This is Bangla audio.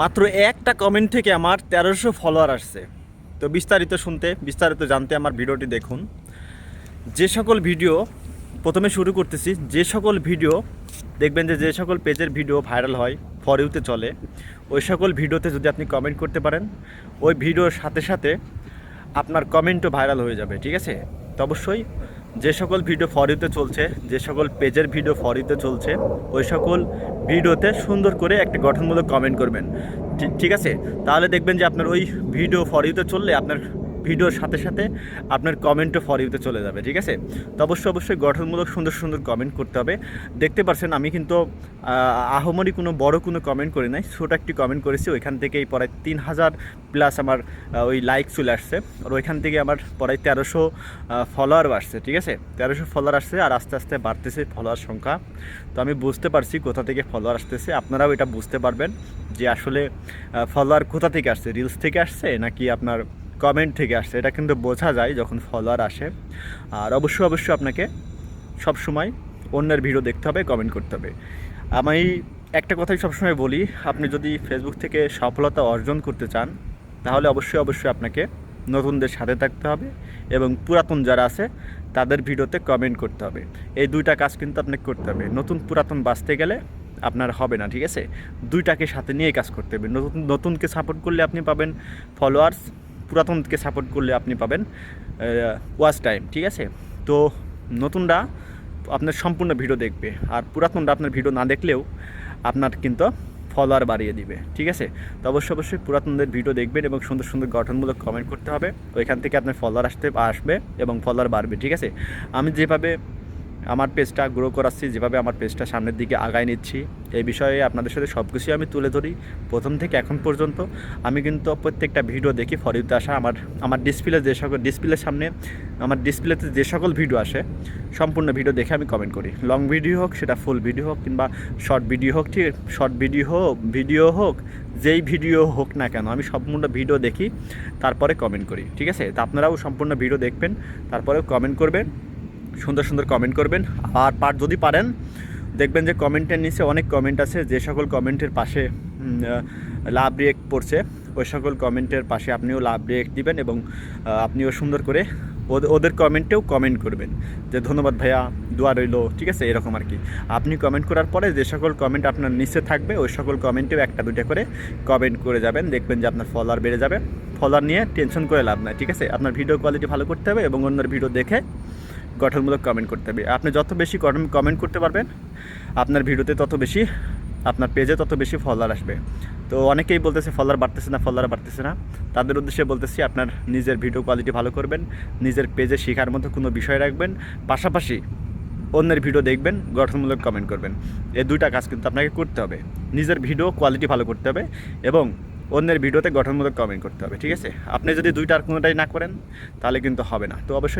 মাত্র একটা কমেন্ট থেকে আমার 1300 ফলোয়ার আসছে। তো বিস্তারিত শুনতে, বিস্তারিত জানতে আমার ভিডিওটি দেখুন। যে সকল ভিডিও প্রথমে শুরু করতেছি, যে সকল ভিডিও দেখবেন যে সকল পেজের ভিডিও ভাইরাল হয়, ফর ইউতে চলে, ওই সকল ভিডিওতে যদি আপনি কমেন্ট করতে পারেন, ওই ভিডিওর সাথে সাথে আপনার কমেন্টও ভাইরাল হয়ে যাবে, ঠিক আছে? তো অবশ্যই যে সকল ভিডিও ফর ইউতে চলছে, যে সকল পেজের ভিডিও ফর ইউতে চলছে, ওই সকল ভিডিওতে সুন্দর করে একটা গঠনমূলক কমেন্ট করবেন, ঠিক আছে? তাহলে দেখবেন যে আপনার ওই ভিডিও ফর ইউতে চললে আপনার ভিডিওর সাথে সাথে আপনার কমেন্টও ফর ইউতে চলে যাবে, ঠিক আছে? তো অবশ্যই গঠনমূলক সুন্দর সুন্দর কমেন্ট করতে হবে। দেখতে পাচ্ছেন আমি কিন্তু আহামরি কোনো বড় কোনো কমেন্ট করি নাই, ছোটো একটি কমেন্ট করেছি, ওইখান থেকেই প্রায় 3000 প্লাস আমার ওই লাইক চলে আসছে, আর ওইখান থেকে আমার প্রায় 1300 ফলোয়ার আসছে, ঠিক আছে? 1300 ফলোয়ার আসছে, আর আস্তে আস্তে বাড়তেছে ফলোয়ার সংখ্যা। তো আমি বুঝতে পারছি কোথা থেকে ফলোয়ার আসতেছে, আপনারাও এটা বুঝতে পারবেন যে আসলে ফলোয়ার কোথা থেকে আসছে, রিলস থেকে আসছে নাকি আপনার কমেন্ট থেকে আসছে। এটা কিন্তু বোঝা যায় যখন ফলোয়ার আসে। আর অবশ্যই আপনাকে সবসময় অন্যের ভিডিও দেখতে হবে, কমেন্ট করতে হবে। আমি একটা কথাই সবসময় বলি, আপনি যদি ফেসবুক থেকে সফলতা অর্জন করতে চান, তাহলে অবশ্যই আপনাকে নতুনদের সাথে থাকতে হবে এবং পুরাতন যারা আছে তাদের ভিডিওতে কমেন্ট করতে হবে। এই দুইটা কাজ কিন্তু আপনাকে করতে হবে। নতুন পুরাতন বাঁচতে গেলে আপনার হবে না, ঠিক আছে? দুইটাকে সাথে নিয়ে কাজ করতে হবে। নতুনকে সাপোর্ট করলে আপনি পাবেন ফলোয়ার্স, পুরাতনকে সাপোর্ট করলে আপনি পাবেন ওয়াচ টাইম, ঠিক আছে? তো নতুনরা আপনার সম্পূর্ণ ভিডিও দেখবে, আর পুরাতনরা আপনার ভিডিও না দেখলেও আপনার কিন্তু ফলোয়ার বাড়িয়ে দিবে, ঠিক আছে? তো অবশ্যই পুরাতনদের ভিডিও দেখবেন এবং সুন্দর সুন্দর গঠনমূলক কমেন্ট করতে হবে। ওইখান থেকে আপনার ফলোয়ার আসবে এবং ফলোয়ার বাড়বে, ঠিক আছে? আমি যেভাবে আমার পেজটা গ্রো করাচ্ছি, যেভাবে আমার পেজটা সামনের দিকে আগায় নিচ্ছি, এই বিষয়ে আপনাদের সাথে সব কিছুই আমি তুলে ধরি প্রথম থেকে এখন পর্যন্ত। আমি কিন্তু প্রত্যেকটা ভিডিও দেখি ফর ইউতে আসা, আমার ডিসপ্লের সামনে আমার ডিসপ্লেতে যে সকল ভিডিও আসে সম্পূর্ণ ভিডিও দেখে আমি কমেন্ট করি। লং ভিডিও হোক, সেটা ফুল ভিডিও হোক কিংবা শর্ট ভিডিও হোক, ঠিক শর্ট ভিডিও হোক যেই ভিডিও হোক না কেন, আমি সম্পূর্ণ ভিডিও দেখি, তারপরে কমেন্ট করি, ঠিক আছে? তা আপনারাও সম্পূর্ণ ভিডিও দেখবেন, তারপরেও কমেন্ট করবেন, সুন্দর সুন্দর কমেন্ট করবেন। আর যদি পারেন, দেখবেন যে কমেন্টের নিচে অনেক কমেন্ট আছে, যে সকল কমেন্টের পাশে লাভ রিয়েক্ট পড়ছে, ওই সকল কমেন্টের পাশে আপনিও লাভ রিয়েক্ট দিবেন এবং আপনিও সুন্দর করে ওদের কমেন্টেও কমেন্ট করবেন যে ধন্যবাদ ভাইয়া, দোয়া রইল, ঠিক আছে? এরকম আর কি। আপনি কমেন্ট করার পরে যে সকল কমেন্ট আপনার নিচে থাকবে, ওই সকল কমেন্টেও একটা দুইটা করে কমেন্ট করে যাবেন, দেখবেন যে আপনার ফলোয়ার বেড়ে যাবে। ফলোয়ার নিয়ে টেনশন করে লাভ নাই, ঠিক আছে? আপনার ভিডিও কোয়ালিটি ভালো করতে হবে এবং অন্যের ভিডিও দেখে গঠনমূলক কমেন্ট করতে হবে। আপনি যত বেশি কমেন্ট করতে পারবেন, আপনার ভিডিওতে তত বেশি, আপনার পেজে তত বেশি ফলোয়ার আসবে। তো অনেকেই বলতেছে ফলোয়ার বাড়তেছে না, তাদের উদ্দেশ্যে বলতেছি আপনার নিজের ভিডিও কোয়ালিটি ভালো করবেন, নিজের পেজে শেখার মতো কোনো বিষয় রাখবেন, পাশাপাশি অন্যের ভিডিও দেখবেন, গঠনমূলক কমেন্ট করবেন। এই দুইটা কাজ কিন্তু আপনাকে করতে হবে। নিজের ভিডিও কোয়ালিটি ভালো করতে হবে এবং অন্যের ভিডিওতে গঠনমূলক কমেন্ট করতে হবে, ঠিক আছে? আপনি যদি দুইটার কোনোটাই না করেন তাহলে কিন্তু হবে না। তো অবশ্যই